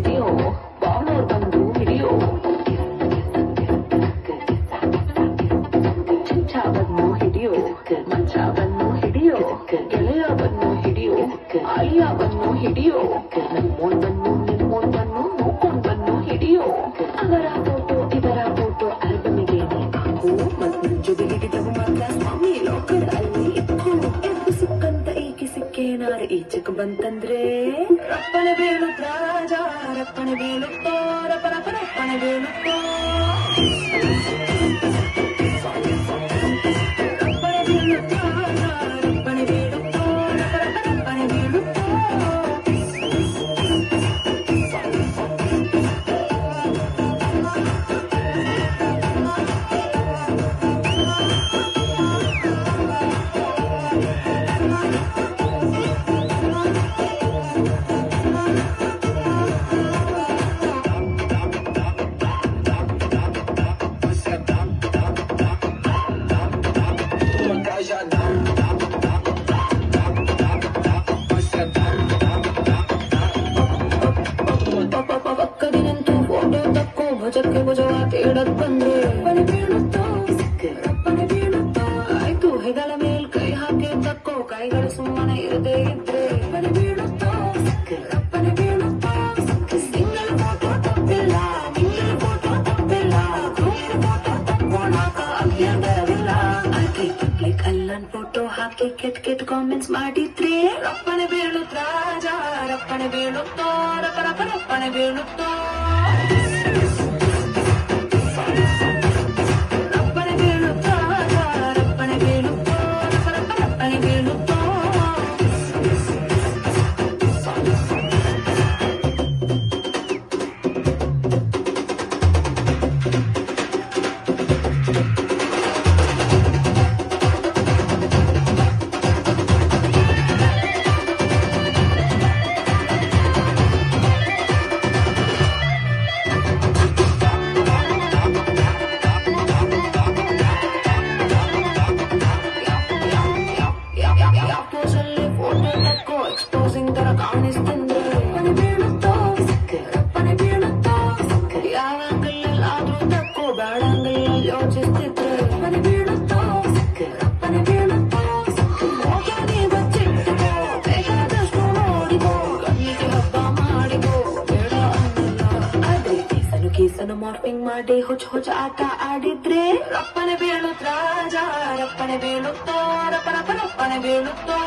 ಹಿಡಿಯೋ ಬಾಳೋರ್ ಬಂದು ಹಿಡಿಯೋ ಚಿಂಚಾವನ್ನು ಹಿಡಿಯೋ ಮಂಚಾವನ್ನು ಹಿಡಿಯೋ ಗೆಳೆಯವನ್ನು ಹಿಡಿಯೋ ಅಳಿಯವನ್ನು ಹಿಡಿಯೋ ನಮ್ಮೋನ್ವನ್ನು ನಿಮ್ಮೋನ್ವನ್ನು ನೋಡ್ಕೊಂಡ್ವನ್ನು ಹಿಡಿಯೋ ಅವರ ಫೋಟೋ ಇವರ ಫೋಟೋ ಆಲ್ಬಮಿಗೆ ಹಾಕು ಮತ್ತು ಜೊತೆ ಹಿಡಿದವು ಮಾತ್ರ ಸ್ವಾಮಿ ಲೋಕರ್ ಅಲ್ಲಿ ಇತ್ತು ಎದ್ದು ಸಿಕ್ಕಂತ ಈಕೆ ಸಿಕ್ಕೇನಾರ ಈಚೆಗೆ ಬಂತಂದ್ರೆ ರಪ್ಪನೆ ಬೀಳುತ್ತ ರಾಜ ರಪ್ಪನೆ ಬೀಳುತ್ತೋ ರಪ್ಪನೆ ಬೀಳುತ್ತೋ ಭುಜಕ್ಕೆ ಭುಜವಾಗಿ ಇಡಕ್ ಬಂದ್ರೆ ರಪ್ಪನೆ ಬೀಳುತ್ತೋ ರಪ್ಪನೆ ಬೀಳುತ್ತೋ ಆಯ್ತು ಹೆಗಲ ಮೇಲ್ ಕೈ ಹಾಕಿ ತಕ್ಕೋ ಕೈಗಳು ಸುಮ್ಮನೆ ಇರದೇ ಇದ್ರೆ ರಪ್ಪನೆ ಬೀಳುತ್ತೋ ರಪ್ಪನೆ ಬೀಳುತ್ತೋ ಸಿಂಗಲ್ ಫೋಟೋ ತಪ್ಪಿಲ್ಲ ಮಿಂಗಲ್ ಫೋಟೋ ತಪ್ಪಿಲ್ಲ ಗ್ರೂಪ್ ಫೋಟೋ ತಕ್ಕೊಳಕ ಅಭ್ಯಂತರವಿಲ್ಲ ಆಕೆ ಪಬ್ಲಿಕ್ ಅಲ್ಲನ್ ಫೋಟೋ ಹಾಕಿ ಕೆಟ್ಟ ಕಾಮೆಂಟ್ಸ್ ಮಾಡಿದ್ರೆ ರಪ್ಪನೆ ಬೀಳುತ್ತ ರಾಜ ರಪ್ಪನೆ ಬೀಳುತ್ತೋ ರಪ್ಪನೆ ಬೀಳುತ್ತೋ ಕೇಸನ್ನು ಮಾರ್ಫಿಂಗ್ ಮಾಡಿ ಹೊಚ್ಚ ಆಟ ಆಡಿದ್ರೆ ರಪ್ಪನೆ ಬೀಳುತ್ತ ರಾಜ ರಪ್ಪನೆ ಬೀಳುತ್ತೋ ರಪ್ಪನೆ ಬೀಳುತ್ತೋ